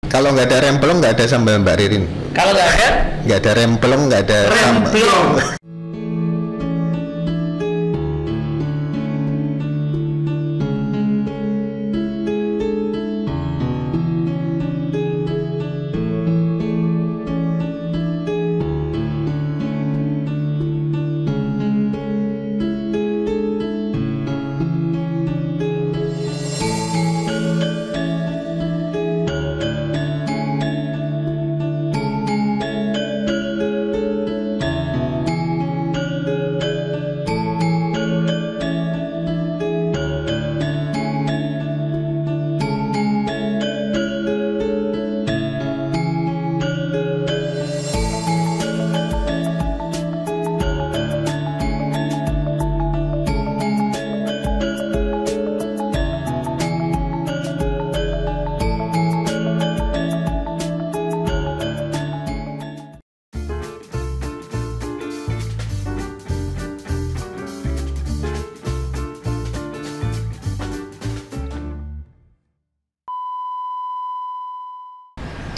Kalau nggak ada remblong nggak ada sambal Mbak Ririn. Kalau nggak ada remblong nggak ada remblong.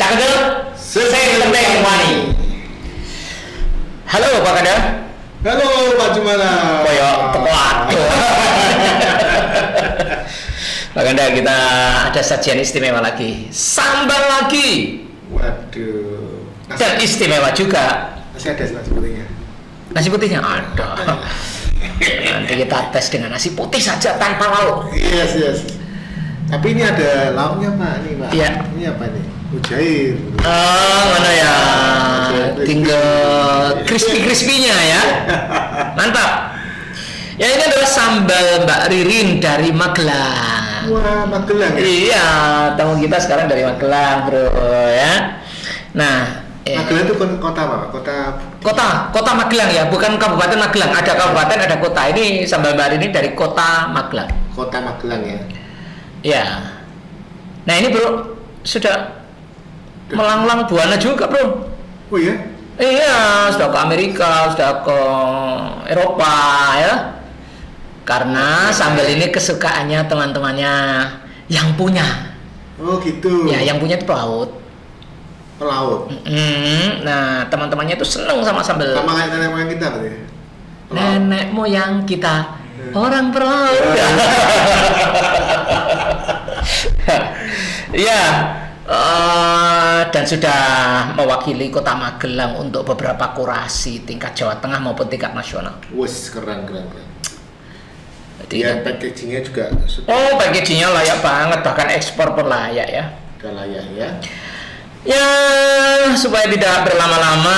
Cakadel, selesai lembeng wani. Halo Pak Kada. Halo Pak Jumala. Koyo tepat. Pak Kada, kita ada sajian istimewa lagi. Sambal lagi. Waduh. Dan istimewa juga. Masih ada nasi putihnya. Nasi putihnya ada. Nanti kita tes dengan nasi putih saja tanpa lauk. Yes. Tapi ini ada lauknya Pak, ini Pak. Iya. Ini apa nih? Mujair. Oh, mana ya? Tinggal crispy-crispy-nya ya. Mantap. Ya, ini adalah sambal Mbak Ririn dari Magelang. Wah, Magelang ya? Iya, tamu kita sekarang dari Magelang, Bro, ya. Nah, Magelang itu kota apa, Pak? Kota Magelang ya, bukan Kabupaten Magelang. Ada kabupaten, ada kota. Ini sambal Mbak Ririn dari Kota Magelang. Kota Magelang ya. Ya. Nah, ini Bro, sudah melanglang buana juga, Bro. Oh iya? Iya, sudah ke Amerika, sudah ke Eropa ya. Karena sambal ini kesukaannya teman-temannya yang punya. Oh gitu. Ya, yang punya itu pelaut. Pelaut. Nah, teman-temannya itu seneng sama sambal. Sama kayak nenek moyang kita berarti. Nenek moyang kita orang pelaut. Ya. Dan sudah mewakili Kota Magelang untuk beberapa kurasi tingkat Jawa Tengah maupun tingkat nasional. Wes, keren. Jadi Ya, packagingnya juga oh, packagingnya layak banget, bahkan ekspor pun layak ya. sudah layak ya. Ya, supaya tidak berlama-lama,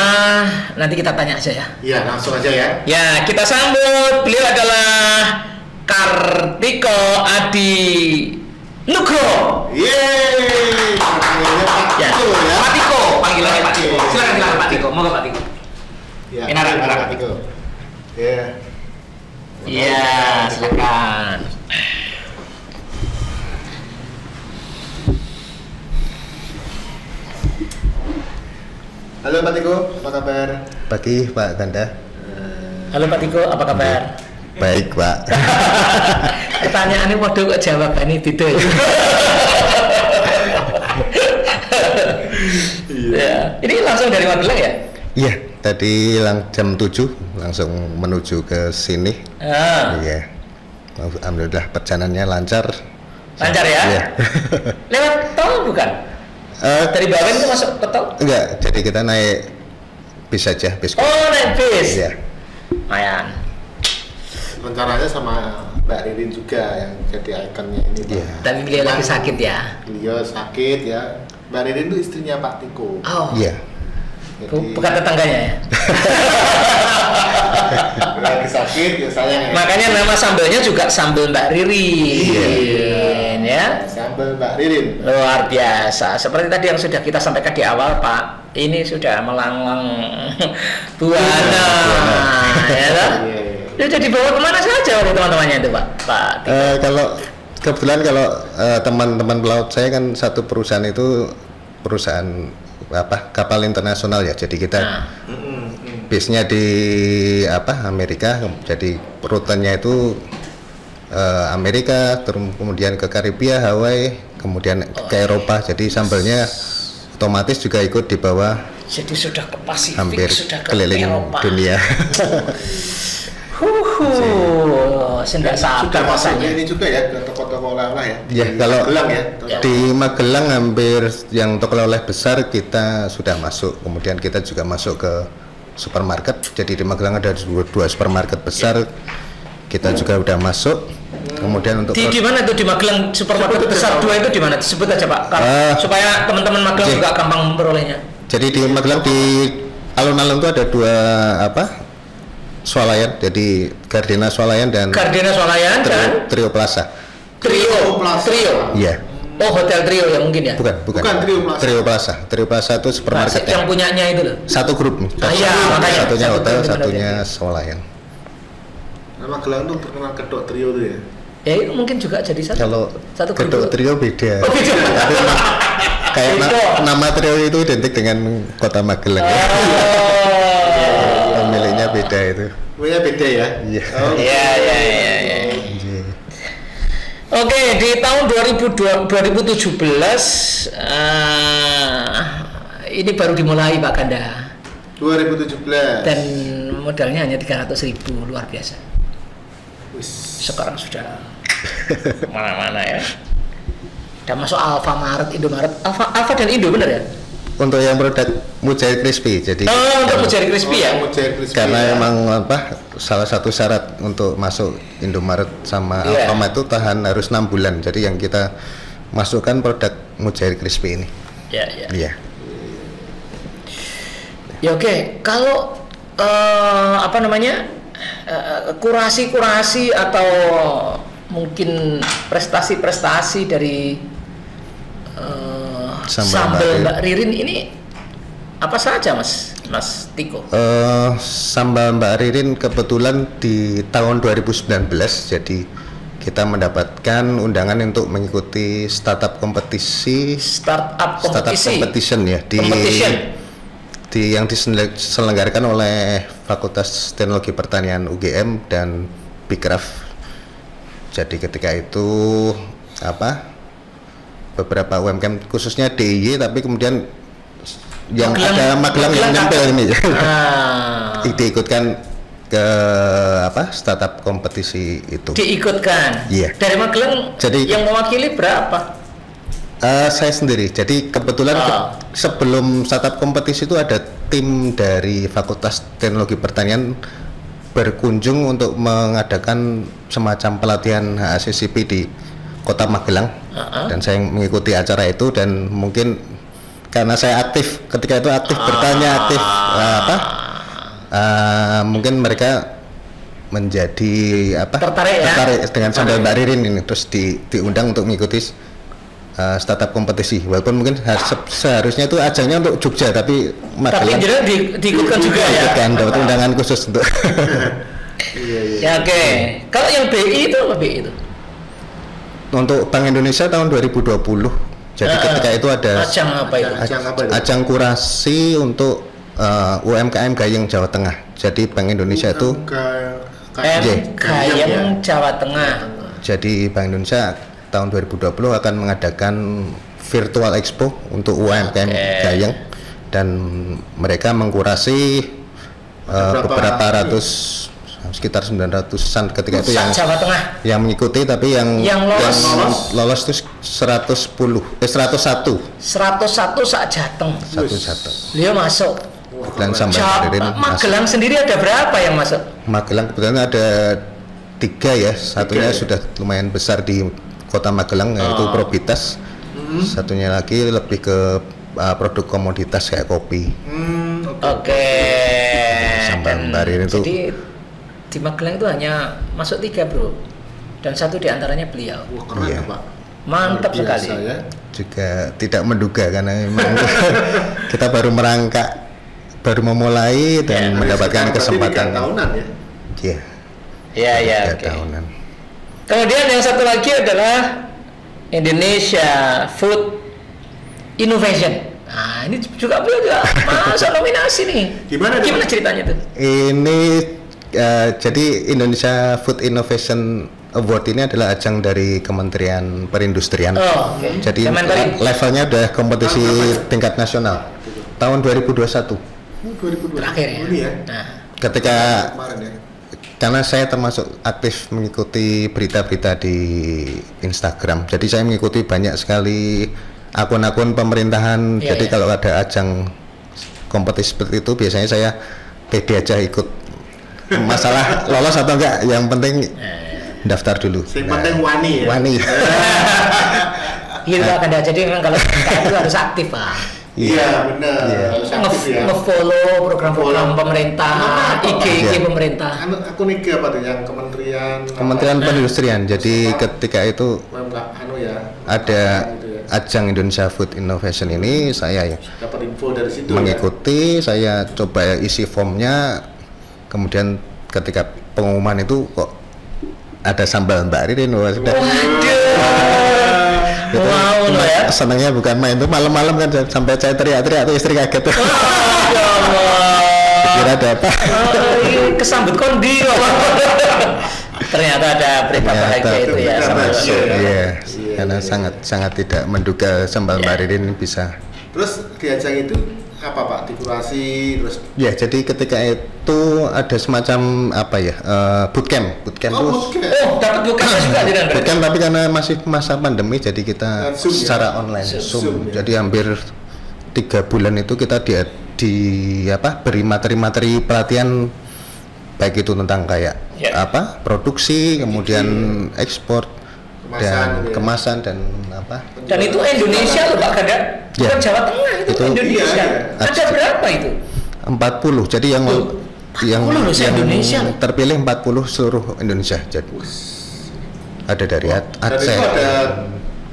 nanti kita tanya aja ya. Iya, langsung aja ya. Ya, kita sambut. Beliau adalah Kartiko Adi Nugroho. Yeay. Ya, Pak Tiko, panggilannya Pak Tiko. Silakan Pak Tiko. Monggo Pak Tiko. Ya, Enak. Pak Tiko. Ya. Iya, silakan. Halo Pak Tiko, apa kabar? Pagi Pak Ganda. Halo Pak Tiko, apa kabar? Baik Pak. Pertanyaannya waduh kok jawabannya gitu ya. Ya, ini langsung dari Magelang ya? Iya, tadi jam 7 langsung menuju ke sini. Iya. Alhamdulillah perjalanannya lancar. Lancar ya? Iya. Lewat tol bukan? Dari Bawen itu masuk ke tol? Enggak, jadi kita naik bis aja, bis. Oh, naik bis. Iya. Lumayan. Rencananya sama Mbak Ririn juga yang jadi ikonnya ini Pak. Iya. Tapi beliau lagi sakit ya? Beliau sakit ya. Mbak Ririn itu istrinya Pak Tiko. Oh. Iya. Bukan tetangganya ya? Lagi sakit ya sayang ya. Makanya nama sambalnya juga sambal Mbak Ririn ya. Sambal Mbak Ririn. Luar biasa. Seperti tadi yang sudah kita sampaikan di awal Pak, ini sudah melanglang buana ya toh? Sudah dibawa kemana saja oleh teman-temannya itu Pak? Kalau kebetulan teman-teman pelaut saya kan satu perusahaan itu perusahaan kapal internasional ya, jadi kita base-nya di Amerika, jadi rutenya itu Amerika, kemudian ke Karibia, Hawaii, kemudian ke Eropa, jadi sambalnya otomatis juga ikut di bawah. Jadi sudah ke Pasifik, hampir sudah ke keliling Eropa. dunia. Sudah sabar rasanya. Ini juga ya ke toko-toko oleh-oleh ya. Ya, kalau Magelang ya. di Magelang hampir yang toko oleh besar kita sudah masuk. Kemudian kita juga masuk ke supermarket. Jadi di Magelang ada dua supermarket besar. Kita juga udah masuk. Kemudian untuk di mana tuh di Magelang supermarket besar dua itu di mana? Sebut aja Pak. Supaya teman-teman Magelang juga gampang memperolehnya. Jadi di Magelang di alun-alun itu ada dua swalayan, jadi Gardena Swalayan dan Trio Plaza. Trio. Iya. Oh, Hotel Trio ya mungkin ya? Bukan Trio Plaza. Trio Plaza itu supermarket yang punyanya itu loh. Satu grup nih. Makanya. Satunya hotel, satunya swalayan. Nama Magelang tuh terkenal kedok trio tuh ya. Ya itu mungkin juga jadi Kalau satu kedok trio beda. Oh, beda. Tapi kayak nama trio itu identik dengan kota Magelang ya. Pemiliknya beda itu. Pemiliknya beda ya? Iya. Iya. Oke, di tahun 2017 ini baru dimulai Pak Ganda. 2017. Dan modalnya hanya 300.000, luar biasa. Sekarang sudah mana-mana ya. Udah masuk Alfamart, Indomaret, Alfa dan Indo bener ya? Untuk yang produk Mujair Crispy, jadi untuk Mujair Crispy ya? Karena emang salah satu syarat untuk masuk Indomaret sama Alfamart itu harus 6 bulan. Jadi yang kita masukkan produk Mujair Crispy ini. Iya. Ya oke. Kalau kurasi atau mungkin prestasi-prestasi dari sambal Mbak Ririn ini apa saja Mas Tiko? Sambal Mbak Ririn kebetulan di tahun 2019, jadi kita mendapatkan undangan untuk mengikuti startup competition ya yang diselenggarakan oleh Fakultas Teknologi Pertanian UGM dan Bikraf. Jadi ketika itu beberapa UMKM khususnya DIY, tapi kemudian yang ada Magelang yang nempel ini diikutkan ke startup kompetisi itu. Diikutkan. Iya. Dari Magelang. Jadi yang mewakili berapa? Saya sendiri. Jadi kebetulan sebelum startup kompetisi itu ada tim dari Fakultas Teknologi Pertanian berkunjung untuk mengadakan semacam pelatihan HACCP di Kota Magelang, dan saya mengikuti acara itu, dan mungkin karena saya aktif ketika itu, bertanya, mungkin mereka menjadi tertarik dengan sambal Mbak Ririn ini, terus diundang untuk mengikuti startup kompetisi. Walaupun mungkin seharusnya itu ajangnya untuk Jogja, tapi Magelang diikutkan juga ya. Dapat undangan khusus untuk. Ya oke. Kalau yang BI itu apa BI itu? Untuk Bank Indonesia tahun 2020. Jadi ketika itu ada ajang kurasi untuk UMKM Gayeng Jawa Tengah. Jadi Bank Indonesia itu Gayeng Jawa Tengah. Jadi Bank Indonesia tahun 2020 akan mengadakan virtual expo untuk UMKM Gayeng, dan mereka mengkurasi beberapa ratus, sekitar 900-an ketika itu yang mengikuti, tapi yang lolos itu 101 sak Jateng. Dia masuk. Magelang sendiri ada berapa yang masuk? Magelang kebetulan ada 3 ya. Satunya sudah lumayan besar di Kota Magelang, yaitu Probitas. Satunya lagi lebih ke produk komoditas kayak kopi. Sambal Mbak Ririn itu. Jadi di Magelang itu hanya masuk 3 bro, dan 1 diantaranya beliau. Wah, keren ya, Pak. Mantap sekali. Ya. Juga tidak menduga karena memang kita baru merangkak, baru memulai dan mendapatkan kesempatan. 3 tahunan ya. Iya. 3 tahunan. Kemudian yang satu lagi adalah Indonesia Food Innovation. Nah, ini juga beliau juga masuk nominasi nih. Gimana ceritanya tuh? Ini jadi Indonesia Food Innovation award ini adalah ajang dari Kementerian Perindustrian. Oh, oke. Jadi levelnya udah kompetisi tingkat nasional tahun 2021. 2002 Terakhir ya. Ini ya. Nah, Ketika Kemarin ya. karena saya termasuk aktif mengikuti berita-berita di Instagram, jadi saya mengikuti banyak sekali akun-akun pemerintahan. Iya, Jadi iya. kalau ada ajang kompetisi seperti itu, biasanya saya pede aja ikut. Masalah lolos atau enggak, yang penting daftar dulu. Yang penting wani ya. Wani. gitu Pak Kanda. Jadi memang kalau kita itu harus aktif Pak. Iya benar. Iya. Harus aktif ya. Nge-follow program-program pemerintah, Apa? IG Iya. pemerintah. Aku nih apa tuh yang Kementerian Perindustrian. Jadi Apa? ketika itu ya. ada Gitu ya. ajang Indonesia Food Innovation ini, saya ya Dapat info dari situ. mengikuti, saya coba isi formnya, kemudian ketika pengumuman itu kok ada sambal Mbak Ririn. Wah, sudah. Itu Wow loh ya. senangnya bukan main, itu malam-malam kan sampai saya teriak-teriak tuh istri kaget tuh. Ya Allah. Kira ada apa? Ini kesambut kondi. Ternyata ada berita bahagia itu ya. berita Sama bahagia. Iya, Iya, karena iya. sangat tidak menduga sambal Iya. Mbak Ririn bisa. Terus di ajang itu apa Pak? Dikurasi terus. Ya, jadi ketika itu ada semacam apa ya, bootcamp Oh, tuh bootcamp. Oh, dapat bukan juga di dalam bootcamp, tapi karena masih masa pandemi, jadi kita Zoom ya? secara online Zoom Zoom. ya? Jadi hampir 3 bulan itu kita di apa, beri materi-materi pelatihan, baik itu tentang kayak Ya. apa, produksi, kemudian ekspor Kemasan dan gitu ya? kemasan dan apa. Dan itu Indonesia loh Pak Kanda. Bukan Ya. Jawa Tengah, itu Indonesia. iya, iya. Ada berapa itu? 40. Jadi yang Loh, 40 loh, se-Indonesia loh. terpilih 40 seluruh Indonesia. Jadi ada dari Dan Aceh. itu ada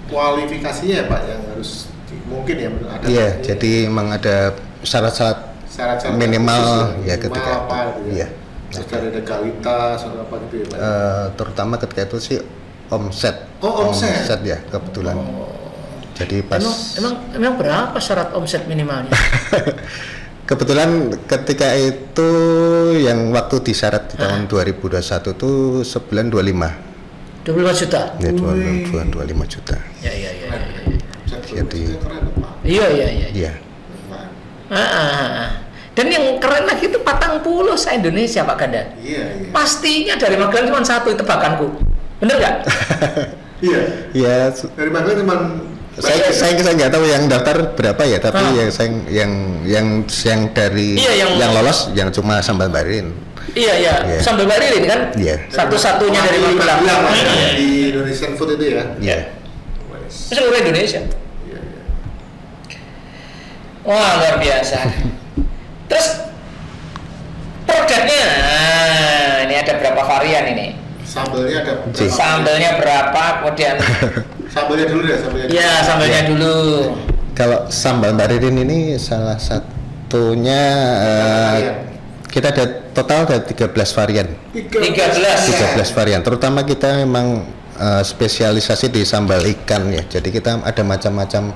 kualifikasinya ya Pak yang harus mungkin ya ada. Iya, jadi emang ada syarat-syarat syarat-syarat minimal khusus ya minimal ketika apa gitu ya. iya. Terus dari legalitas atau apa gitu ya Pak. Terutama ketika itu sih omset. Oh, omset. ya kebetulan. Jadi pas Emang berapa syarat omset minimalnya? kebetulan ketika itu yang waktu disyarat di tahun 2021 tuh sebulan 25. 25 juta. Ya, Wih. 25 juta. Ya. Jadi- keren Pak. Iya. Iya. Dan yang keren lagi itu 40 se-Indonesia Pak Kanda. Iya. Pastinya dari Magelang cuma satu tebakanku. Bener nggak? Iya. Iya, Dari Magelang cuma saya nggak tahu yang daftar berapa ya, tapi Ah. yang dari Iya, yang- lolos yang cuma sambal barin. Iya. Iya. Sambal Baririn kan? Iya. Satu-satunya dari Magelang. di Indonesian Food itu ya. Iya. Wes. Seluruh Indonesia. Iya. Wah, luar biasa. Terus produknya, ini ada berapa varian ini? Sambelnya ada Ji. berapa? Sambelnya berapa, kemudian Sambelnya dulu deh, sambelnya. ya sambelnya dulu. Kalau sambal barin ini salah satunya kita ada total ada 13 varian. 13. 13 varian. Terutama kita memang spesialisasi di sambal ikan ya. Jadi kita ada macam-macam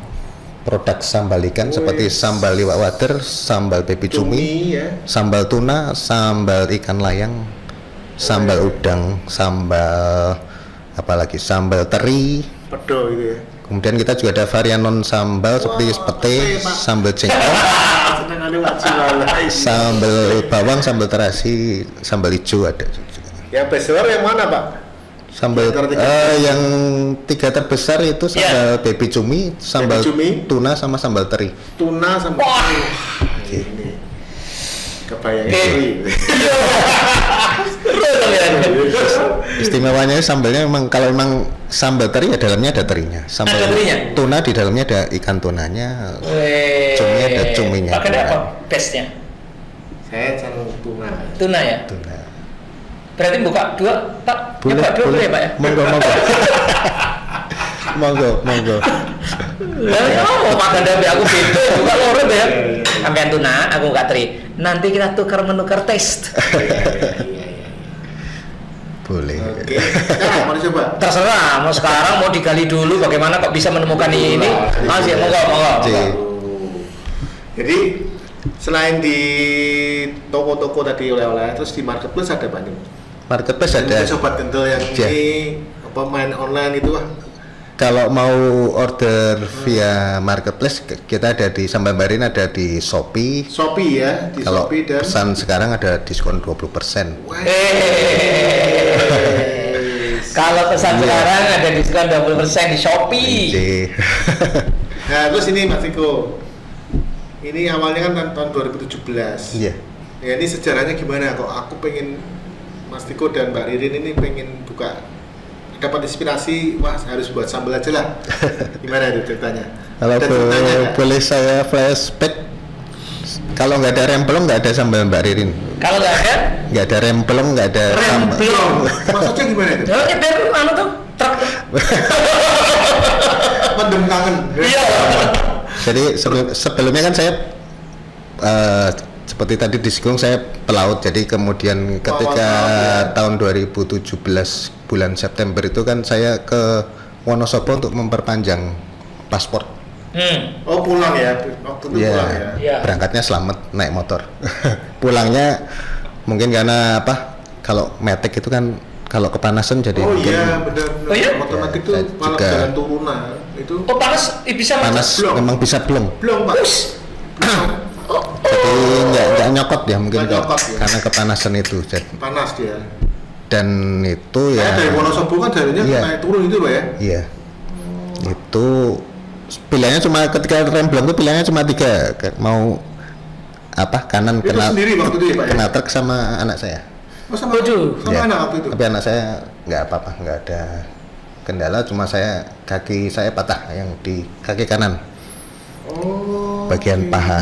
produk sambal ikan seperti sambal liwak wader, sambal baby cumi, ya. sambal tuna, sambal ikan layang, sambal udang, sambal apalagi sambal teri. Pedo gitu ya. Kemudian kita juga ada varian non sambal seperti pete, pete, Pak. sambal jengkol, Seneng ada Pak Jiwalai. sambal bawang, sambal terasi, sambal hijau ada juga. Yang best seller yang mana Pak? Sambal Yang tiga yang 3 terbesar itu sambal baby cumi, sambal cumi. tuna sama sambal teri. Tuna sama Wah. ini. Kebayang Oke. ini. Seru dong ya. Istimewanya sambalnya memang kalau memang sambal teri ya dalamnya ada terinya. Sambal Ada terinya? tuna di dalamnya ada ikan tunanya. Weh. Cumi ada cuminya. Pakai apa? Bestnya? Saya calon tuna. Tuna ya. Tuna. Berarti buka dua, Pak. Buka dua boleh Pak ya? Monggo. monggo. Ya, oh, Pak Ganda be aku beda, buka loro ya. Sampean tuna, aku nggak teri. Nanti kita tukar menukar taste. Boleh. Oke. Nah, mau dicoba? Terserah, mau sekarang mau digali dulu bagaimana kok bisa menemukan ini. Masih monggo. Ji. Jadi selain di toko-toko tadi oleh-oleh, terus di marketplace ada banyak. marketplace ada. Sobat Kendel yang Ya. ini apa main online itu Kalau mau order via marketplace kita ada di Sambambarin, ada di Shopee. Shopee ya, di Kalau Shopee dan pesan sekarang ada diskon 20%. Kalau pesan sekarang ada diskon 20% di Shopee. Nah, terus ini Mas Tiko. Ini awalnya kan tahun 2017. Iya. Ya, ini sejarahnya gimana kok aku pengen Mas Tiko dan Mbak Ririn ini pengen buka, dapat inspirasi, wah harus buat sambal aja lah. Gimana itu ceritanya? Kalau boleh saya flashback, kalau nggak ada rempelong nggak ada sambal Mbak Ririn. Kalau Nggak ada rempelong, nggak ada sambal. Rempelong. Maksudnya gimana itu? Oh, itu anu tuh truk. Mendem kangen. Iya. Jadi sebelumnya kan saya seperti tadi disinggung, saya pelaut. Jadi kemudian ketika tahun 2017 bulan September itu kan saya ke Wonosobo untuk memperpanjang paspor. Oh, pulang ya, waktu itu pulang ya. Iya. Berangkatnya selamat naik motor. Pulangnya mungkin karena apa? Kalau metek itu kan kalau kepanasan jadi Oh mungkin iya, benar. Oh iya? Otomatis itu Ya, malah juga. jalan turunan itu. Oh panas, bisa panas Blong. memang bisa belum. Belum Pak. Jadi nggak nyokot ya mungkin Nggak kalau nyokot, ya. karena kepanasan itu. Panas dia. Dan itu Kayak ya. dari Wonosobo kan jadinya Iya. naik turun itu Pak ya. Iya. Itu pilihannya cuma ketika remblong itu pilihannya cuma 3, mau apa kanan Itu kena sendiri waktu itu ya Pak ya. kena truk sama anak saya. Oh sama Ya. anak waktu itu. Tapi anak saya nggak apa-apa, nggak ada kendala, cuma kaki saya patah yang di kaki kanan Oh. bagian oke. paha.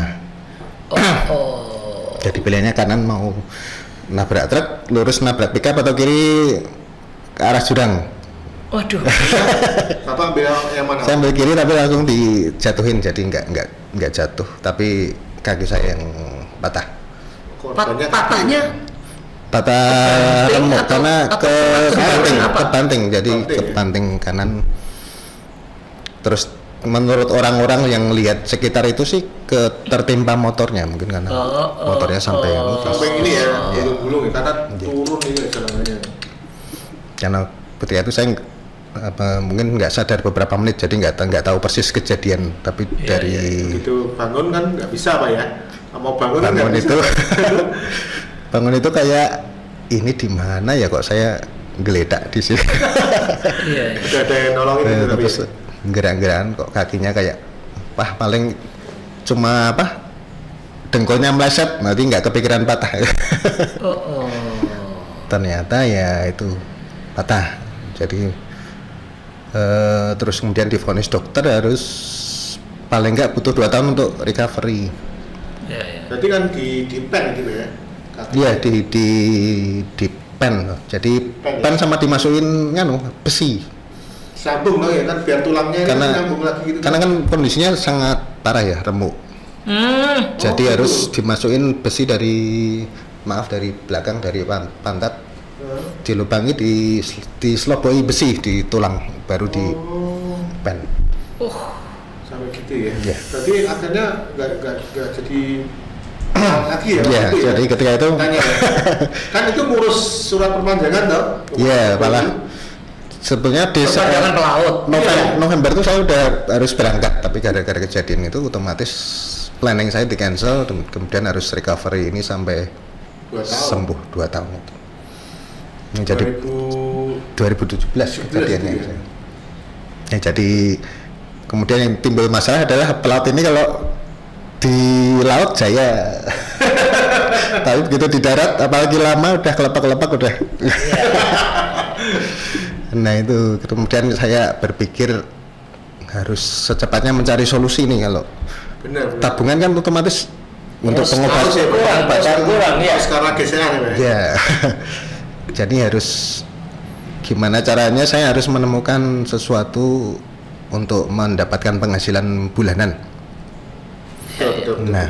Oh. Jadi pilihannya kanan mau nabrak truk, lurus nabrak pickup atau kiri ke arah jurang. Waduh. Bapak ambil yang mana? Saya ambil kiri tapi langsung dijatuhin, jadi nggak jatuh, tapi kaki saya yang patah. Korbannya Patahnya Patah Kebanting remuk atau- karena atau kebanting, apa? kebanting, jadi Kebanting, ya? kebanting kanan. Terus menurut orang-orang yang lihat sekitar itu sih tertimpa motornya mungkin karena motornya sampai ini. sampai ini ya, Iya. gulung-gulung ya, karena turun ini jalanannya. Karena ketika itu saya mungkin nggak sadar beberapa menit, jadi nggak tahu persis kejadian, tapi dari Begitu bangun kan nggak bisa Pak ya. Mau bangun kan bangun nggak itu bisa. bangun itu kayak ini di mana ya, kok saya geledak di sini. Iya. Udah ada yang nolongin itu tapi. Terus gerak-gerakan kok kakinya kayak paling cuma dengkulnya meleset, nanti nggak kepikiran patah. Oh. Ternyata ya itu patah. Jadi terus kemudian divonis dokter harus paling nggak butuh 2 tahun untuk recovery. Iya. Berarti kan di pen gitu ya. Kaki. Iya di pen. Jadi Pen, pen ya? sama dimasukin besi. Sambung dong ya kan biar tulangnya Karena ini nyambung lagi gitu. karena kan kondisinya sangat parah ya, remuk. Jadi Oh, harus gitu. dimasukin besi dari belakang dari pantat, dilubangi, diseloboi besi di tulang, baru di Oh, pen. sampai gitu ya. Iya. Berarti akhirnya nggak jadi lagi ya. Iya, waktu itu jadi ketika itu Tanya ya. Kan itu ngurus surat perpanjangan toh? iya malah sebenarnya Perpanjangan pelaut. November itu saya udah harus berangkat, tapi gara-gara kejadian itu otomatis planning saya di cancel, kemudian harus recovery ini sampai 2 tahun. sembuh 2 tahun itu. Yang jadi 2017 kejadiannya. itu ya. Ya, jadi kemudian yang timbul masalah adalah pelaut ini kalau di laut jaya, tapi begitu di darat apalagi lama udah kelepak-kelepak udah. Nah itu kemudian saya berpikir harus secepatnya mencari solusi nih. Kalau Benar. tabungan kan otomatis untuk Harus pengobatan. ya, Pengobatan kurang ya. Sekarang geseran ya. Ya, jadi harus gimana caranya saya harus menemukan sesuatu untuk mendapatkan penghasilan bulanan. Betul. Nah,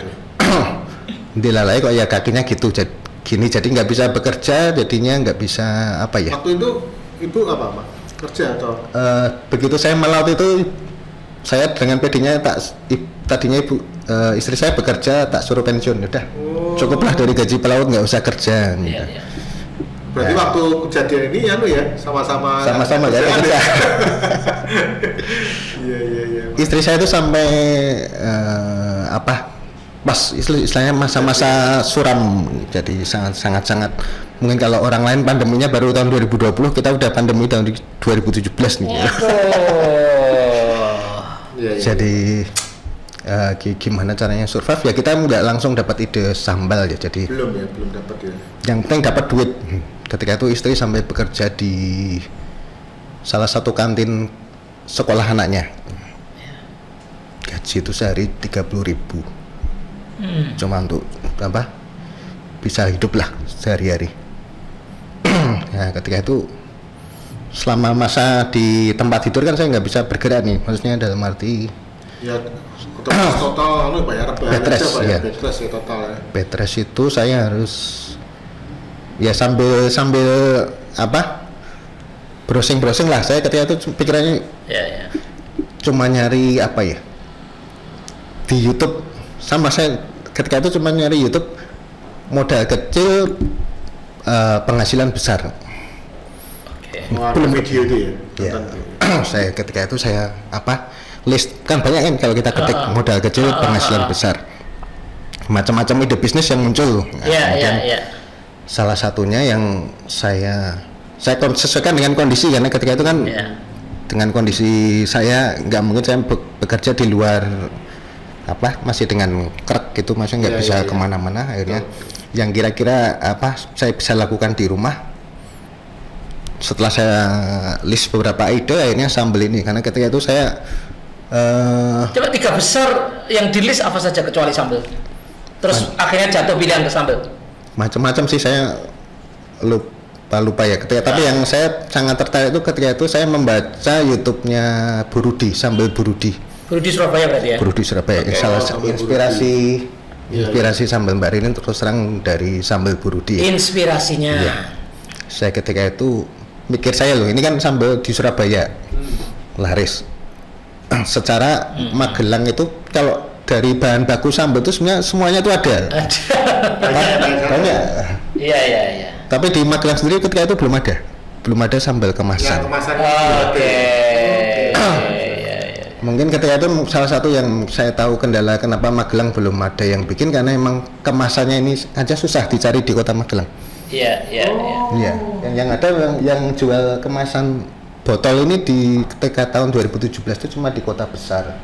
dilalai kok ya kakinya gitu, gini jadi nggak bisa bekerja, jadinya nggak bisa apa ya. Waktu itu ibu apa Pak? Kerja atau? Begitu saya melaut itu, saya dengan pedenya tadinya istri saya bekerja, tak suruh pensiun, udah Oh. cukuplah dari gaji pelaut, nggak usah kerja. Gitu. Iya. Berarti waktu kejadian ini ya sama-sama ya kerja. Iya. Istri saya itu sampai pas istilahnya masa-masa suram, jadi sangat mungkin kalau orang lain pandeminya baru tahun 2020, kita udah pandemi tahun 2017 nih. Jadi gimana caranya survive ya, kita nggak langsung dapat ide sambal ya, jadi belum dapat ya. Yang penting dapat duit. Ketika itu istri sampai bekerja di salah satu kantin sekolah anaknya. Gaji itu sehari 30.000. Cuma untuk bisa hidup lah sehari-hari. Ya ketika itu selama masa di tempat tidur kan saya nggak bisa bergerak nih, maksudnya dalam arti ya total bayar bed rest ya total ya. Bed rest itu saya harus ya sambil browsing lah. Saya ketika itu pikirannya cuma nyari di YouTube, sama saya ketika itu cuma nyari YouTube modal kecil penghasilan besar. Belum video itu ya. Saya ketika itu list kan banyak kan kalau kita ketik modal kecil penghasilan besar, macam-macam ide bisnis yang muncul. Salah satunya yang saya sesuaikan dengan kondisi, karena ketika itu kan dengan kondisi saya nggak mungkin saya bekerja di luar masih dengan krek gitu, maksudnya nggak bisa kemana-mana. Akhirnya yang kira-kira saya bisa lakukan di rumah, setelah saya list beberapa ide, akhirnya sambal ini. Karena ketika itu saya coba 3 besar yang di list apa saja kecuali sambal, terus akhirnya jatuh pilihan ke sambal. Macam-macam sih, saya lupa ya ketika. Tapi yang saya sangat tertarik itu ketika itu saya membaca YouTube-nya Burudi, sambal Burudi Surabaya berarti ya. Burudi Surabaya. Salah inspirasi sambal Mbak Ririn terus terang dari sambal Burudi. Inspirasinya. Ya. Saya ketika itu mikir ini kan sambal di Surabaya laris. Secara Magelang itu kalau dari bahan baku sambal itu semuanya itu ada. Banyak. Iya. Tapi di Magelang sendiri ketika itu belum ada sambal kemasan. Oke. Mungkin ketika itu salah satu yang saya tahu kendala kenapa Magelang belum ada yang bikin, karena emang kemasannya ini aja susah dicari di kota Magelang. Iya. Yang ada yang jual kemasan botol ini di ketika tahun 2017 itu cuma di kota besar.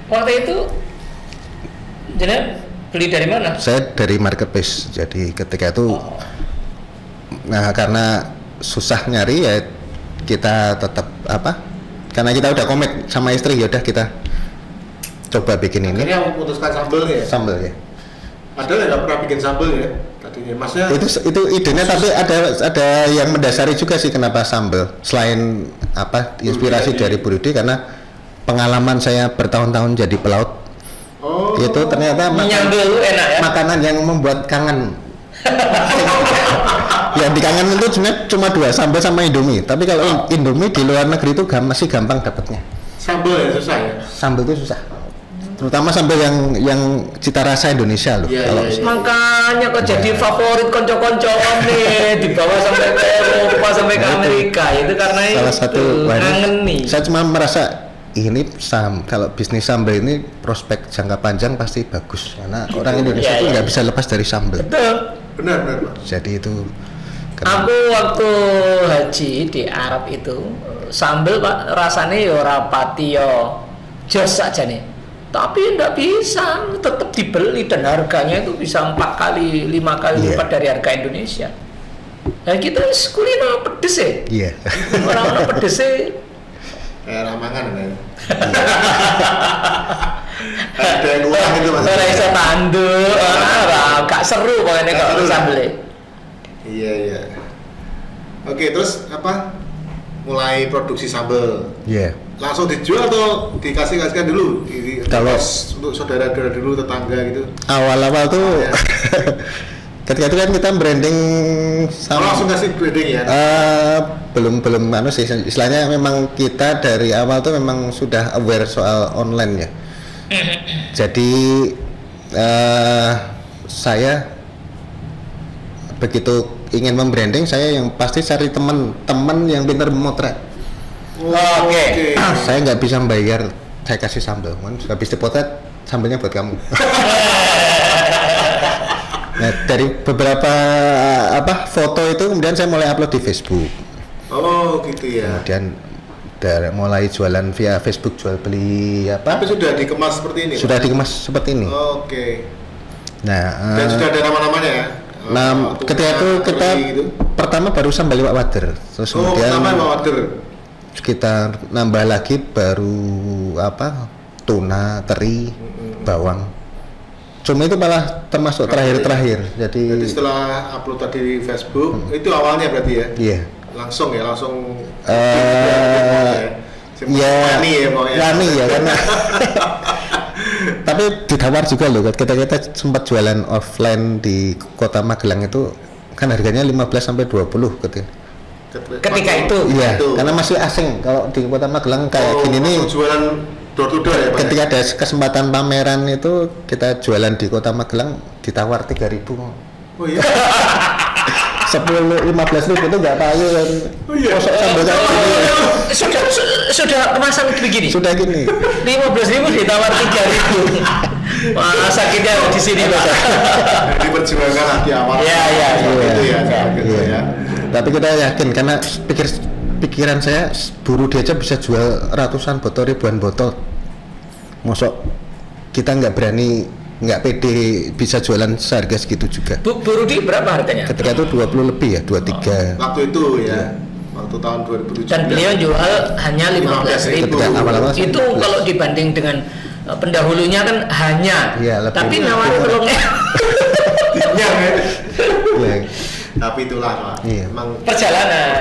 Waktu itu jadi beli dari mana? Saya dari marketplace. Jadi ketika itu karena susah nyari ya kita tetap karena kita udah komit sama istri, ya udah kita coba bikin ini. Akhirnya memutuskan sambal ya? Sambal ya. Padahal nggak pernah bikin sambal ya tadinya, maksudnya. Itu idenya, tapi ada yang mendasari juga sih kenapa sambal. Selain inspirasi dari Burudi, karena pengalaman saya bertahun-tahun jadi pelaut. Itu ternyata makanan yang membuat kangen. Yang dikangen itu sebenarnya cuma 2, sambal sama Indomie. Tapi kalau Indomie di luar negeri itu masih gampang dapatnya. Sambal ya susah ya? Sambal itu susah. Terutama sambal yang cita rasa Indonesia loh. Makanya kok jadi favorit konco-konco nih, dibawa sampai ke Eropa, sampai ke Amerika. Itu karena salah satu kangen nih. Saya cuma merasa ini kalau bisnis sambal ini prospek jangka panjang pasti bagus, karena orang Indonesia itu nggak bisa lepas dari sambal. Betul. Benar Pak. Jadi itu. Aku waktu haji di Arab itu sambal Pak rasanya rapati jos aja nih. Tapi enggak bisa, tetap dibeli dan harganya itu bisa 4 kali, 5 kali lipat dari harga Indonesia. Nah kita kuliner pedes ya. Iya. Orang-orang pedes kayak ramangan kan. Ada yang uang itu Mas. Ora iso tanduk, gak seru pokoknya kalau sambel. Iya. Oke, terus mulai produksi sambal. Iya. Langsung dijual atau dikasihkan dulu kalau untuk saudara-saudara dulu, tetangga gitu? Awal-awal tuh ketika itu kan kita branding sama langsung kasih branding ya? Belum sih, istilahnya memang kita dari awal tuh memang sudah aware soal online ya. Jadi saya begitu ingin membranding, saya yang pasti cari teman yang pintar memotret. Oke. Saya nggak bisa bayar, saya kasih sambal, habis dipotret sambalnya buat kamu. Nah, dari beberapa foto itu kemudian saya mulai upload di Facebook. Oh gitu ya. Kemudian mulai jualan via Facebook, jual beli Tapi sudah dikemas seperti ini. Sudah dikemas seperti ini. Oke. Nah, dan sudah ada nama-namanya ya. Ketika itu kita gitu. Pertama baru sambal iwak wader, terus kemudian pertama iwak wader. Kita nambah lagi baru tuna, teri, bawang. Cuma itu malah termasuk terakhir. Jadi setelah upload tadi di Facebook, itu awalnya berarti ya? Iya. Langsung. Rani ya karena. Tapi ditawar juga loh, kita sempat jualan offline di Kota Magelang itu kan harganya 15 sampai 20 ketika itu. Iya, karena masih asing kalau di Kota Magelang kayak gini nih. Jualan door to door ya, Pak? Ketika ada kesempatan pameran itu kita jualan di Kota Magelang ditawar 3.000. Oh iya. 10-15 ribu itu nggak payu kan. Oh iya. Sudah kemasan begini. Sudah gini. 15.000 ditawar 3.000. Wah, sakitnya di sini Pak. Diperjuangkan di awal. Iya. Tapi kita yakin karena pikiran saya buruh dia aja bisa jual ratusan botol, ribuan botol. Mosok kita nggak berani, nggak pede bisa jualan seharga segitu juga. Bu Rudi berapa harganya? Ketika itu 20 lebih ya, 23. Waktu itu ya, waktu tahun 2017. Dan beliau jual hanya 15.000. Awal-awal itu kalau dibanding dengan pendahulunya kan hanya. Ya, tapi nawarin tolongnya. Tapi itulah Pak. Iya. Memang perjalanan.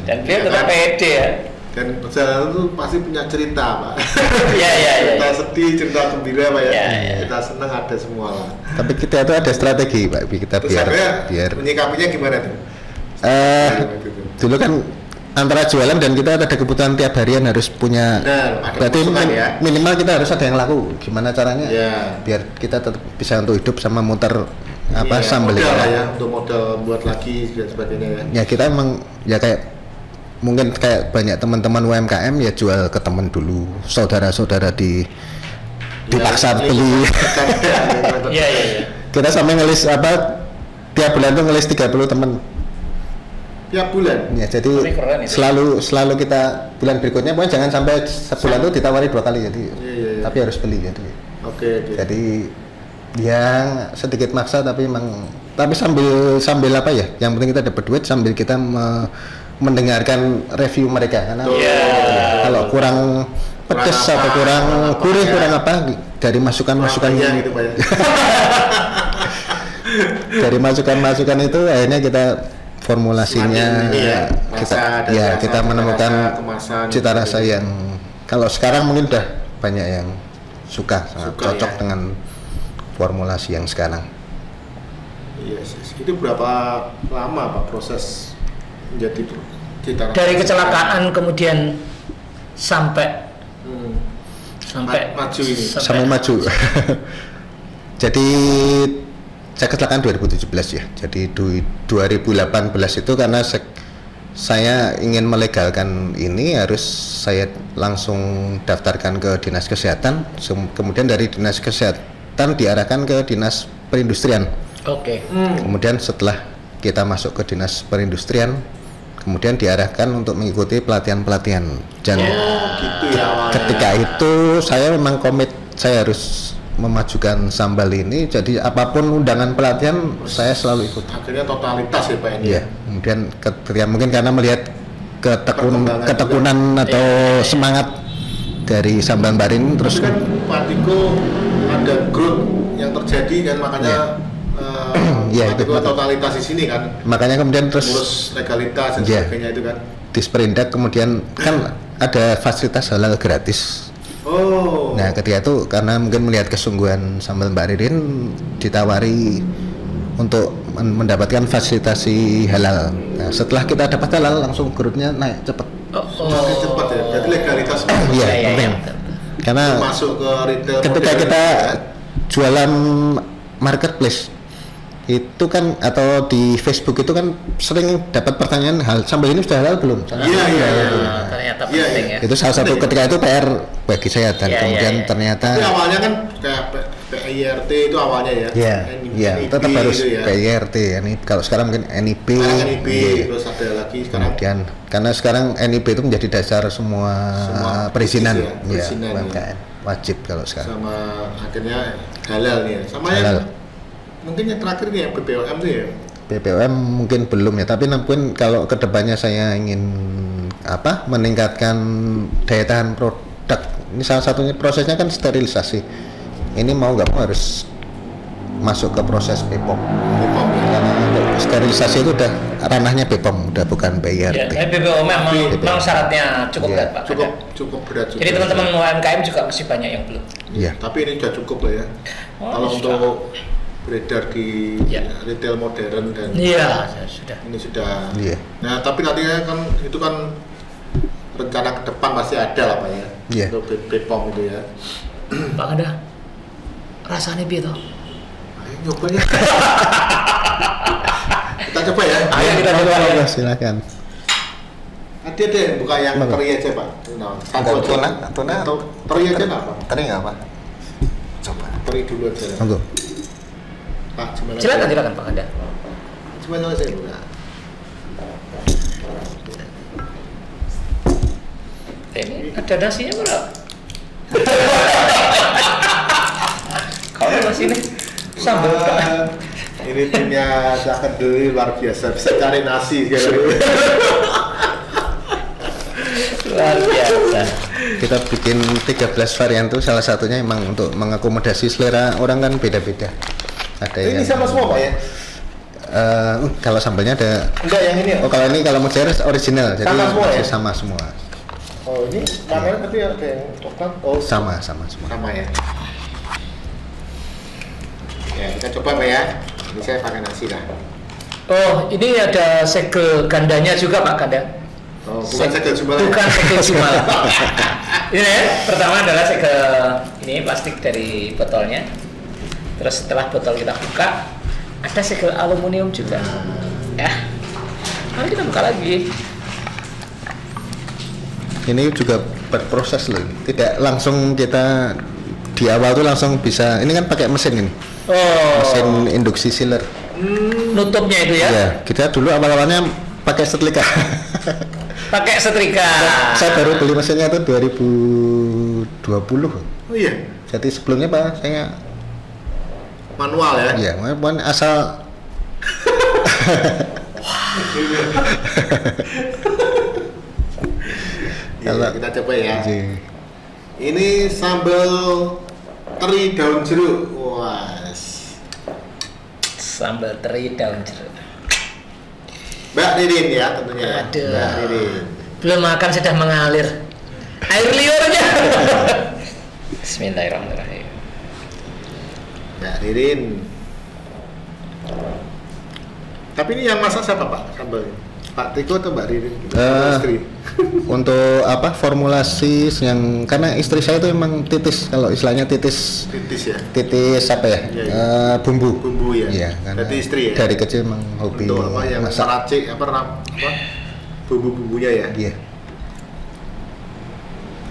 Dan beliau tetap pede ya. Dan perjalanan itu pasti punya cerita Pak. Iya. Cerita sedih, cerita gembira Pak ya. Iya. Cerita senang ada semua lah. Tapi kita itu ada strategi Pak, kita biar menyikapinya gimana tuh? Dulu kan antara jualan dan kita ada kebutuhan tiap harian harus punya. Berarti minimal kita harus ada yang laku. Gimana caranya? Biar kita tetap bisa untuk hidup sama muter sambal ya, untuk modal buat lagi dan sebagainya ya. Ya kita emang ya mungkin kayak banyak teman-teman UMKM ya jual ke teman dulu, saudara-saudara dipaksa beli. Iya. Kita sampai ngelis tiap bulan tuh ngelis 30 teman. Tiap bulan? Ya jadi selalu kita bulan berikutnya pokoknya jangan sampai sebulan tuh ditawari 2 kali jadi. Tapi harus beli jadi. Oke. Jadi yang sedikit maksa tapi sambil apa ya? Yang penting kita dapat duit sambil kita mendengarkan review mereka karena kalau kurang pedes atau kurang gurih kurang apa dari masukan-masukan gitu Pak ya. Dari masukan-masukan itu akhirnya kita formulasinya kita menemukan cita rasa yang kalau sekarang mungkin udah banyak yang suka cocok dengan formulasi yang sekarang. Iya sih. Itu berapa lama Pak proses menjadi cita rasa? Dari kecelakaan kemudian sampai maju ini. Sampai maju. Jadi saya kecelakaan 2017 ya. Jadi 2018 itu karena saya ingin melegalkan ini harus saya langsung daftarkan ke Dinas Kesehatan. Kemudian dari Dinas Kesehatan diarahkan ke Dinas Perindustrian. Oke. Kemudian setelah kita masuk ke Dinas Perindustrian, kemudian diarahkan untuk mengikuti pelatihan-pelatihan. Dan ketika itu saya memang komit, saya harus memajukan sambal ini. Jadi apapun undangan pelatihan saya selalu ikut. Akhirnya totalitas ya Pak ini. Iya. Kemudian mungkin karena melihat ketekunan atau semangat dari sambal barin terus kan Pak Tiko ada growth yang terjadi kan makanya itu totalitas di sini kan. Makanya kemudian terus urus legalitas dan sebagainya itu kan. Disperindak kemudian kan ada fasilitas halal gratis. Nah ketika itu karena mungkin melihat kesungguhan sambal Mbak Ririn ditawari untuk mendapatkan fasilitasi halal. Nah, setelah kita dapat halal langsung growth-nya naik cepat. Cepat ya. Jadi legalitas. Iya. Karena masuk ke retail ketika kita jualan marketplace Itu kan atau di Facebook itu kan sering dapat pertanyaan hal sambal ini sudah halal belum? Iya. Ternyata penting ya. Itu salah satu ketika itu PR bagi saya dan kemudian ternyata. Tapi awalnya kan kayak PIRT itu awalnya ya. Iya, tetap harus gitu ya. PIRT. Ini kalau sekarang mungkin NIP. NIP terus ada lagi sekarang. Kemudian karena sekarang NIP itu menjadi dasar semua perizinan UMKM. Wajib kalau sekarang. Sama akhirnya halal nih ya. Sama halal. Mungkin yang terakhir nih yang BPOM tuh ya. BPOM mungkin belum ya, tapi mungkin kalau kedepannya saya ingin meningkatkan daya tahan produk. Ini salah satunya prosesnya kan sterilisasi. Ini mau nggak mau harus masuk ke proses BPOM. Karena sterilisasi itu udah ranahnya BPOM, udah bukan PIRT. Ya, BPOM memang syaratnya cukup berat Pak. Cukup berat. Jadi teman-teman UMKM juga masih banyak yang belum. Iya. Tapi ini sudah cukup lah ya. Kalau untuk beredar di retail modern dan sudah. Ini sudah. Iya. Nah, tapi nantinya kan itu kan rencana ke depan pasti ada lah Pak ya. Iya. Untuk BPOM itu ya. Pak Kanda, rasanya piye toh? Ayo nyoba ya. Kita coba ya. Ayo kita coba ya. Silakan. Ada deh buka yang teri aja Pak. Nah, tuna atau teri aja nggak Pak? Teri nggak apa? Coba. Teri dulu aja. Monggo. Pak, silakan Pak Kanda. Cuma saya buka. Ini ada nasinya berapa? Kalau nasi ini sambal Pak. Ini timnya Cak Kenduri luar biasa, bisa cari nasi gitu. Luar biasa. Kita bikin 13 varian tuh, salah satunya emang untuk mengakomodasi selera orang kan beda-beda. Ada ini sama semua Pak ya? Kalau sambalnya ada. Enggak yang ini. Oh kalau ini kalau mozzarella original, jadi sama semua ya? Sama semua. Oh ini namanya tapi ada yang coklat. Oh sama semua. Sama ya. Ya kita coba Pak ya. Ini saya pakai nasi lah. Oh ini ada segel gandanya juga Pak Kanda. Oh bukan segel jumalan. Bukan segel jumalan. Ini ya, pertama adalah segel ini plastik dari botolnya. Terus setelah botol kita buka, ada segel aluminium juga. Ya, mari kita buka lagi. Ini juga berproses loh, tidak langsung kita di awal tuh langsung bisa. Ini kan pakai mesin ini. Oh. Mesin induksi sealer. Nutupnya itu ya? Iya, kita dulu awal-awalnya pakai setrika. Pakai setrika. Saya baru beli mesinnya itu 2020. Oh iya. Jadi sebelumnya Pak saya manual ya? Iya, manual asal. Ya, kita coba ya. Ini sambal teri daun jeruk. Wah. Sambal teri daun jeruk. Mbak Ririn ya tentunya. Aduh. Mbak Ririn. Belum makan sudah mengalir air liurnya. Bismillahirrahmanirrahim. Mbak Ririn. Tapi ini yang masak siapa Pak sambalnya? Pak Tiko atau Mbak Ririn? Istri. Untuk formulasi yang karena istri saya itu emang titis, kalau istilahnya titis ya. Titis apa ya? Iya. Bumbu. Bumbu ya. Iya, karena jadi istri ya. Dari kecil emang hobi untuk apa yang masak. meracik apa bumbu-bumbunya ya. Iya.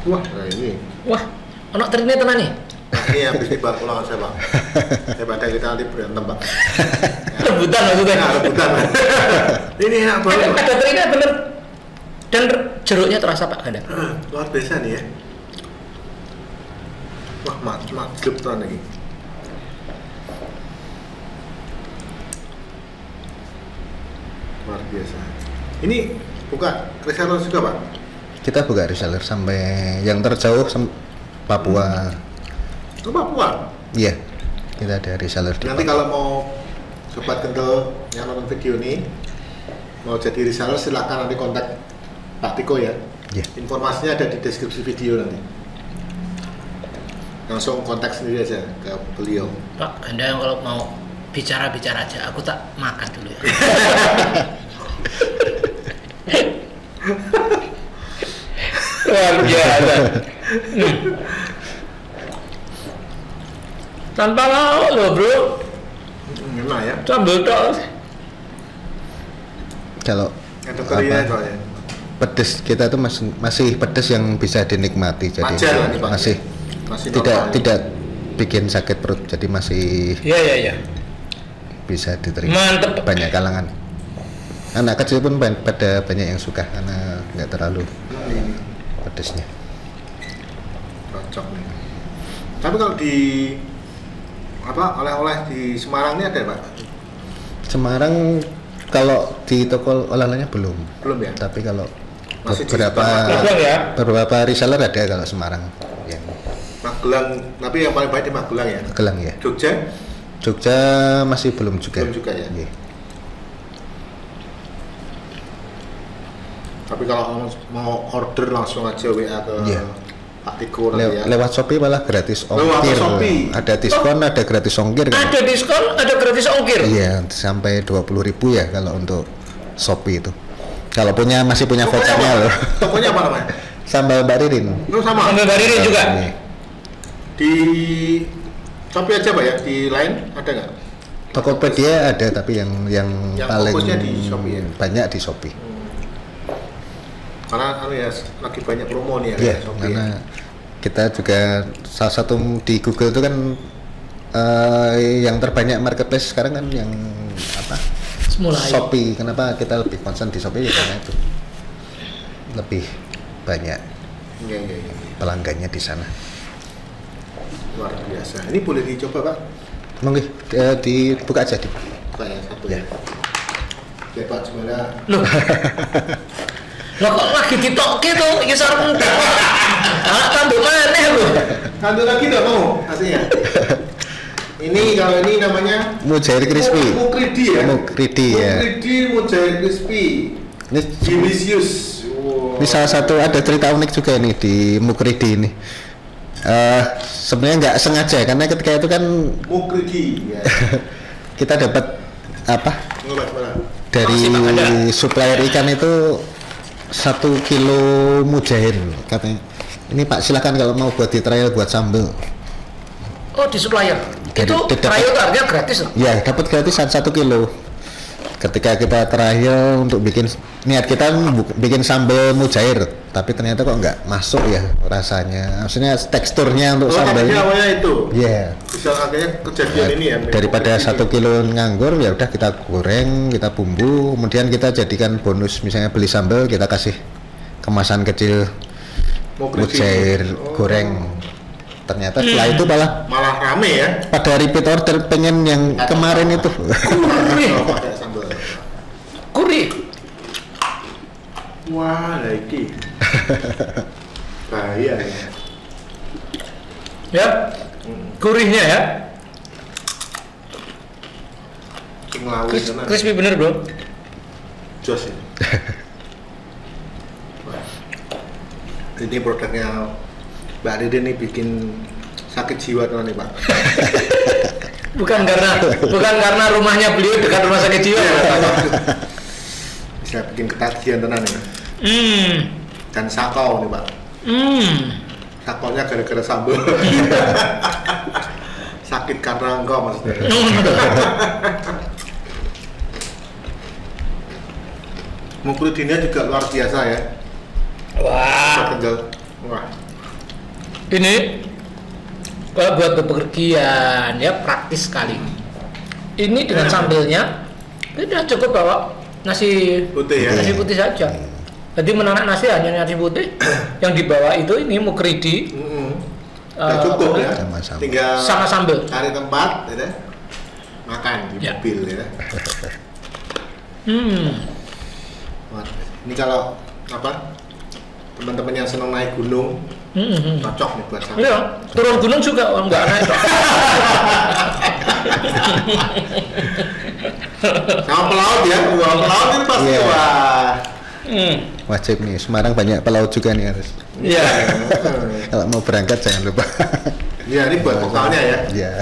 Wah, nah ini. Wah, anak terine tenan nih. Ini habis tiba pulang saya Pak. Daripada kita nanti berantem Pak. Rebutan maksudnya. Nah, rebutan. Ini enak banget. Ada terine bener. Dan jeruknya terasa Pak Kanda. Luar biasa nih ya. Wah, mantap tuh lagi. Luar biasa. Ini buka reseller juga Pak? Kita buka reseller sampai yang terjauh Papua. Ke Papua? Iya, kita ada reseller di Nanti Papua. kalau mau sobat kental yang nonton video ini mau jadi reseller silahkan nanti kontak Pak Tiko ya. Iya. Informasinya ada di deskripsi video nanti. Langsung kontak sendiri aja ke beliau. Pak Kanda yang kalau mau bicara-bicara aja, aku tak makan dulu ya. Luar biasa. Hmm. Tanpa lauk loh bro. Enak ya. Sambal tok. Kalau Ada kerinya apa, soalnya. pedes kita tuh masih pedes yang bisa dinikmati, jadi Wajar lah nih, Pak. masih Masih tidak normal. tidak bikin sakit perut, jadi masih Iya. bisa diterima Mantep. banyak kalangan. Anak kecil pun pada banyak yang suka karena nggak terlalu pedesnya. Cocok nih. Tapi kalau di oleh-oleh di Semarang ini ada Pak? Semarang kalau di toko oleh-olehnya belum, Belum ya? tapi kalau Masih di Magelang ya? beberapa reseller ada kalau Semarang yang Magelang, tapi yang paling baik di Magelang ya? Magelang ya. Jogja Masih belum juga. belum juga ya? Iya. Tapi kalau mau order langsung aja WA ke Iya. Pak Tiko nanti ya. Lewat Shopee malah gratis Lewat ongkir. Shopee. Ada diskon, ada gratis ongkir kan? Ada diskon, ada gratis ongkir. Iya, sampai 20.000 ya kalau untuk Shopee itu. Kalau masih punya Tokonya vouchernya apa? loh. Tokonya apa namanya? Sambal Mbak Ririn. Itu sama. Sambal Baririn juga. Iya. Di Shopee aja Pak ya? Di lain ada nggak? Tokopedia ada, tapi yang Yang paling fokusnya di Shopee ya? banyak di Shopee. Karena ya lagi banyak promo nih ya Iya, Shopee. karena kita juga salah satu di Google itu kan yang terbanyak marketplace sekarang kan yang apa? Semula. Shopee. Kenapa kita lebih concern di Shopee? Ya karena itu lebih banyak Iya. pelanggannya di sana. Luar biasa. Ini boleh dicoba Pak? Monggo dibuka aja di. Pak ya, satu Ya. Ya Pak sebenarnya. Loh. Lah kok lagi ditokke tuh iki sarung. Ah, tanduk maneh lho. Satu lagi nggak mau aslinya. Ini kalau ini namanya Mujair crispy. Mukridi ya. Mukridi ya. Mukridi Mujair crispy. Ini Delicious. Wow. Ini salah satu ada cerita unik juga nih di Mukridi ini. Sebenarnya nggak sengaja karena ketika itu kan Mukridi ya. kita dapat apa Ngebat mana? dari Masih Pak, ada. supplier ikan itu 1 kilo mujair katanya. Ini Pak silakan kalau mau buat di trial buat sambel. Oh, di supplier. Jadi, Itu dapat- trial itu harganya gratis loh. Ya dapat gratisan 1 kilo. Ketika kita trial untuk niat kita bikin sambal mujair, tapi ternyata kok nggak masuk ya rasanya. Maksudnya teksturnya untuk Oh, sambal. tadinya awalnya itu. Iya. Bisa akhirnya kejadian ini ya. Daripada Mukridi. 1 kilo nganggur ya udah kita goreng, kita bumbu, kemudian kita jadikan bonus misalnya beli sambal kita kasih kemasan kecil Mukridi. mujair Oh. goreng. Ternyata setelah itu Malah rame ya. pada repeat order pengen yang kemarin itu. Kalau pakai sambal. Gurih. Wah, lagi. Bahaya ya. Ya. Gurihnya ya. Ngelawi sana. Crispy bener, Bro. Jos ini. Wah. Ini produknya Mbak Ririn nih bikin sakit jiwa tuh nih Pak. Bukan karena rumahnya beliau dekat rumah sakit jiwa. Bisa bikin ketagihan tenan nih. Dan sakau nih Pak. Sakonya gara-gara sambal. Sakit karena engkau maksudnya. Mukridinya juga luar biasa ya. Wah. Tinggal. Wah. Ini kalau buat bepergian ya praktis sekali. Ini dengan sambelnya sudah cukup bawa nasi Putih ya. nasi putih saja. Jadi menanak nasi hanya nasi putih. Yang dibawa itu ini mukridi Udah cukup ya. Sama-sama. Tinggal sama sambel. cari tempat, ya, makan di Ya. mobil ya. Wah, ini kalau apa? Teman-teman yang senang naik gunung cocok nih buat sambal. Iya, turun gunung juga orang nggak naik. Sama pelaut ya, pelaut itu pasti Iya. wah. Wajib nih, Semarang banyak pelaut juga nih harus. Iya. Kalau mau berangkat jangan lupa. Iya, ini buat vokalnya ya. Iya.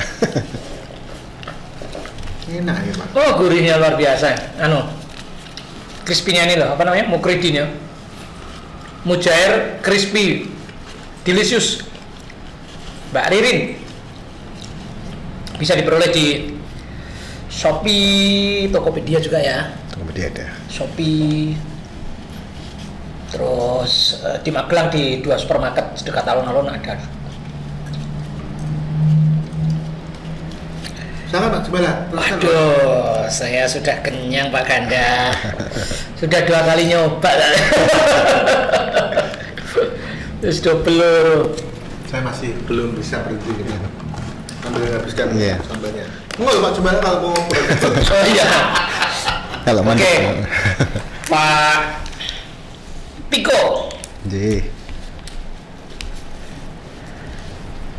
Enak ya Pak. Oh, gurihnya luar biasa. Crispy-nya ini loh, apa namanya? Mukridinya. Mujair crispy. Delicious. Mbak Ririn. Bisa diperoleh di Shopee, Tokopedia juga ya. Tokopedia ada. Shopee. Terus di Magelang di 2 supermarket dekat alun-alun ada. Sangat Pak Jumala. Aduh, saya sudah kenyang Pak Ganda. Sudah 2 kali nyoba. Terus double. Saya masih belum bisa berhenti gitu. Sambil habiskan Iya. sambalnya. Enggak Pak Jumala kalau mau Oh iya. Kalau Oke. mantap. Pak Tiko, Jadi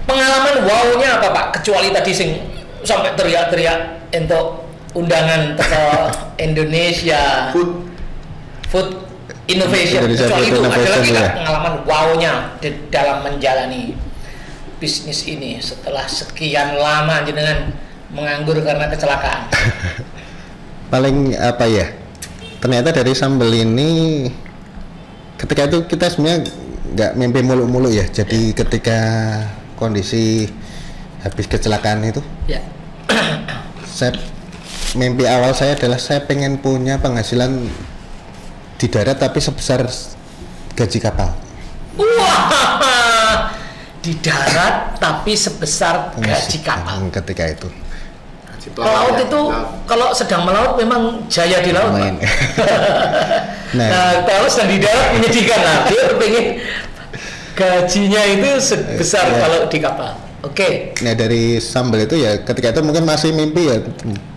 pengalaman wow-nya apa Pak? Kecuali tadi sing sampai teriak-teriak untuk undangan ke Indonesia Food Innovation. Indonesia Kecuali Food itu ada Innovation, lagi ya. nggak pengalaman wow-nya dalam menjalani bisnis ini setelah sekian lama jenengan menganggur karena kecelakaan? paling apa ya? Ternyata dari sambal ini ketika itu kita sebenarnya nggak mimpi muluk-muluk ya. Jadi ketika kondisi habis kecelakaan itu, Ya. saya mimpi awal saya adalah saya pengen punya penghasilan di darat tapi sebesar gaji kapal. Wah, di darat tapi sebesar gaji kapal. Ketika itu. Pelaut itu kalau sedang melaut memang jaya di laut. Main. Nah, kalau sedang di darat menyedihkan lah. Dia pengen gajinya itu sebesar Ya. kalau di kapal. Oke. Nah dari sambal itu ya ketika itu mungkin masih mimpi ya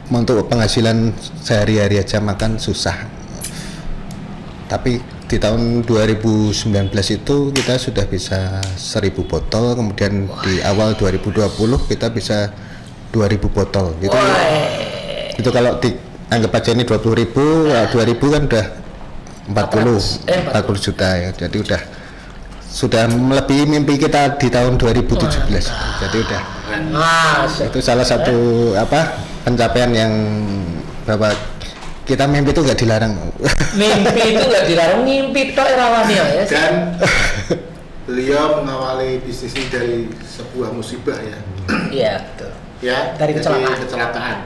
untuk penghasilan sehari-hari aja makan susah. Tapi di tahun 2019 itu kita sudah bisa 1000 botol, kemudian di awal 2020 kita bisa 2000 botol. Itu kalau dianggap aja ini 20.000, 2000 kan udah 40 juta ya. Jadi sudah melebihi mimpi kita di tahun 2017. Jadi udah itu salah satu pencapaian yang bahwa kita mimpi itu nggak dilarang. Mimpi itu nggak dilarang, mimpi tok rawani ya. Dan beliau mengawali bisnis ini dari sebuah musibah ya. Iya, betul. Ya, Dari kecelakaan.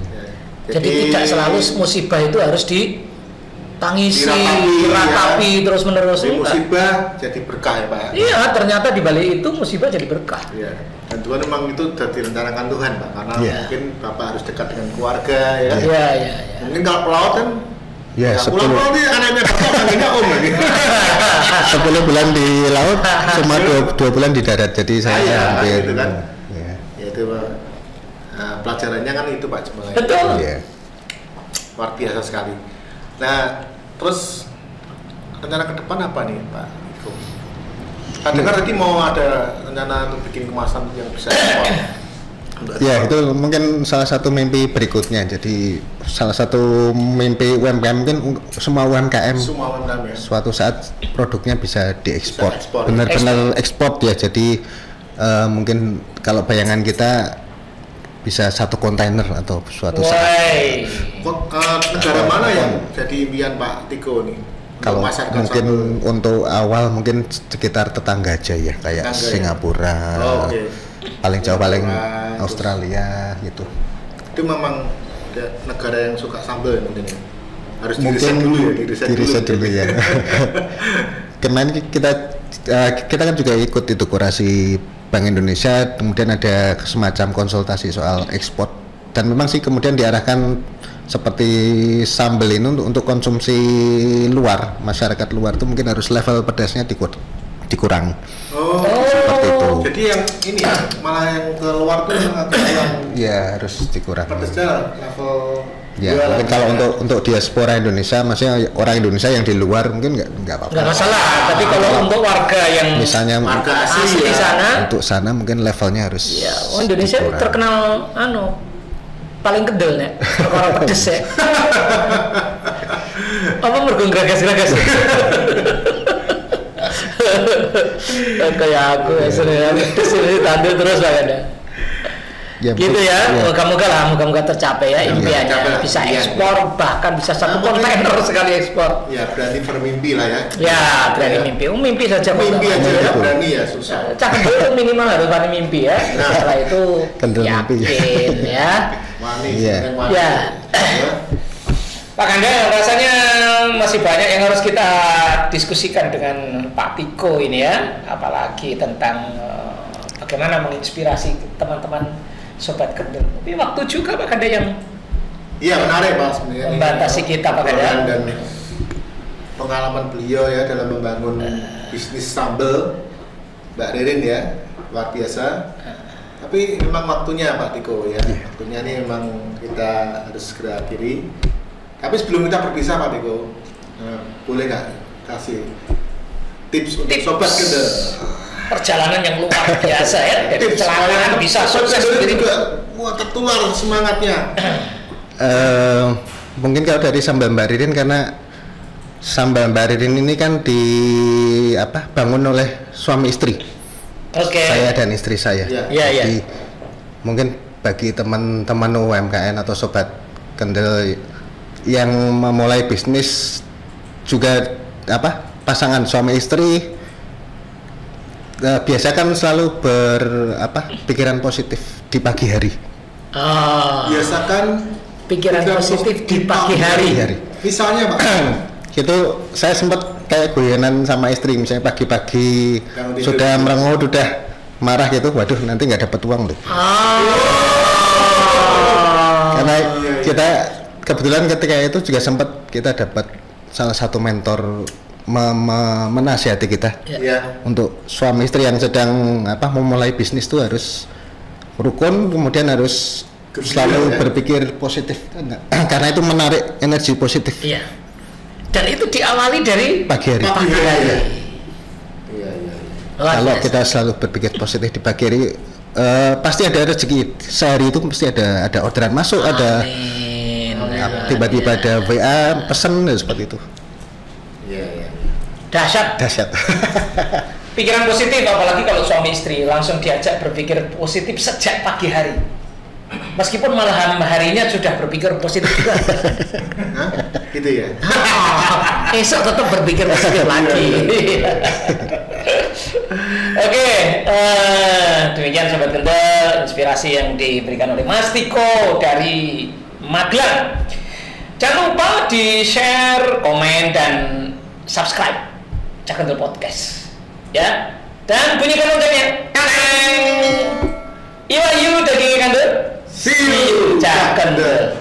Ya. Jadi tidak selalu musibah itu harus ditangisi, diratapi terus menerus. Dari musibah jadi berkah ya Pak. Iya, ternyata di balik itu musibah jadi berkah. Ya. Dan Tuhan memang itu sudah direncanakan Tuhan Pak, karena Iya. mungkin Bapak harus dekat dengan keluarga ya. Iya, iya. Mungkin kalau pelaut kan Ya, 10 pulang nih anaknya Bapak manggilnya Om lagi. 10 bulan di laut, cuma 2 bulan di darat. Jadi saya Iya, hampir gitu kan. ya. Ya itu Pak. Nah, pelajarannya kan itu Pak sebenarnya. Betul. Iya. Luar biasa sekali. Nah, terus rencana ke depan apa nih Pak Iko? Kan dengar tadi mau ada rencana untuk bikin kemasan yang bisa ekspor. Ya, itu mungkin salah satu mimpi berikutnya. Jadi salah satu mimpi UMKM mungkin semua UMKM Semua UMKM ya. suatu saat produknya bisa diekspor. Bisa ekspor. Benar-benar ekspor ya. Jadi mungkin kalau bayangan kita bisa 1 kontainer atau suatu saat. Woi. Negara mana yang jadi impian Pak Tiko nih? Kalau Memasarkan mungkin sambal? untuk awal mungkin sekitar tetangga aja ya, kayak Tetangga ya? Singapura, Oh, oke. paling jauh paling Singapura, Australia gitu. Itu memang negara yang suka sambal ya mungkin ya? Harus Mungkin diriset dulu ya, diriset dulu ya. Kemarin kita kan juga ikut itu kurasi Bank Indonesia, kemudian ada semacam konsultasi soal ekspor, dan memang sih kemudian diarahkan seperti sambal ini untuk konsumsi luar, masyarakat luar itu mungkin harus level pedasnya dikurangi. Oh, Seperti itu. jadi yang ini ya, malah yang keluar tuh yang agak kurang Ya harus dikurangi. pedasnya level Ya dua mungkin lah. kalau untuk diaspora Indonesia, maksudnya orang Indonesia yang di luar mungkin nggak apa-apa. Nggak masalah, tapi kalau untuk warga yang Misalnya Warga asli di ya. sana, untuk sana mungkin levelnya harus. ya, Indonesia dikurangi. terkenal paling kedel nih, perkara pedes ya. Apa mergo gragas-gragas. Kayak aku ya sering pedes ini tandu terus banget ya. Ya, gitu ya. Moga-moga tercapai ya impiannya. tercapai Bisa impian, ekspor bahkan bisa satu kontainer sekali ekspor. Ya berani bermimpi lah ya. Ya, berani mimpi. Mimpi saja. Mimpi aja ya, Betul. berani ya susah. Cakep dulu minimal harus berani mimpi ya. Setelah itu Kendel mimpi. yakin ya. Manis, Iya. yang manis. Ya. Ya. Pak Kanda, rasanya masih banyak yang harus kita diskusikan dengan Pak Tiko ini ya, apalagi tentang bagaimana menginspirasi teman-teman Sobat Kendel. Tapi waktu juga Pak Kanda yang Iya menarik Pak sebenarnya. membatasi kita Pak Kanda. Dan pengalaman beliau ya dalam membangun bisnis sambal Mbak Ririn ya luar biasa. Tapi memang waktunya Pak Tiko ya, waktunya ini memang kita harus segera akhiri. Tapi sebelum kita berpisah Pak Tiko, boleh nggak kasih tips untuk Sobat Kendel? Perjalanan yang luar biasa ya, dari kecelakaan bisa sukses sendiri sendiri. juga. Wah tertular semangatnya. Mungkin kalau dari sambal Mbak Ririn, karena sambal Mbak Ririn ini kan bangun oleh suami istri. Oke. Saya dan istri saya. Iya. Iya, iya. Jadi mungkin bagi teman-teman UMKM atau Sobat Kendel yang memulai bisnis juga pasangan suami istri, biasa kan selalu pikiran positif di pagi hari. Biasakan Pikiran positif di pagi hari. Misalnya Pak, Itu saya sempat kayak guyonan sama istri, misalnya pagi-pagi Bangun tidur. sudah merengut, udah marah gitu, waduh nanti nggak dapat uang loh. Karena kita kebetulan ketika itu juga sempat kita dapat salah satu mentor menasihati kita ya. untuk suami istri yang sedang memulai bisnis tuh harus rukun, kemudian harus Gembira, selalu ya. berpikir positif karena itu menarik energi positif Iya. Dan itu diawali dari pagi hari. pagi hari. Iya. Luar Kalau biasa. kita selalu berpikir positif di pagi hari, pasti ada rezeki. Sehari itu pasti ada orderan masuk, ada Amin. tiba-tiba ada WA pesan seperti itu. Iya. Dahsyat. Dahsyat. Pikiran positif, apalagi kalau suami istri langsung diajak berpikir positif sejak pagi hari. Meskipun malam harinya sudah berpikir positif juga. Hah? Gitu ya. Esok tetap berpikir positif lagi. Oke, demikian Sobat Kendel, inspirasi yang diberikan oleh Mas Tiko dari Magelang. Jangan lupa di share, komen, dan subscribe Cak Kendel Podcast. Ya, dan bunyikan loncengnya. Iwa yu daging Kendel. See you, Cak Kendel.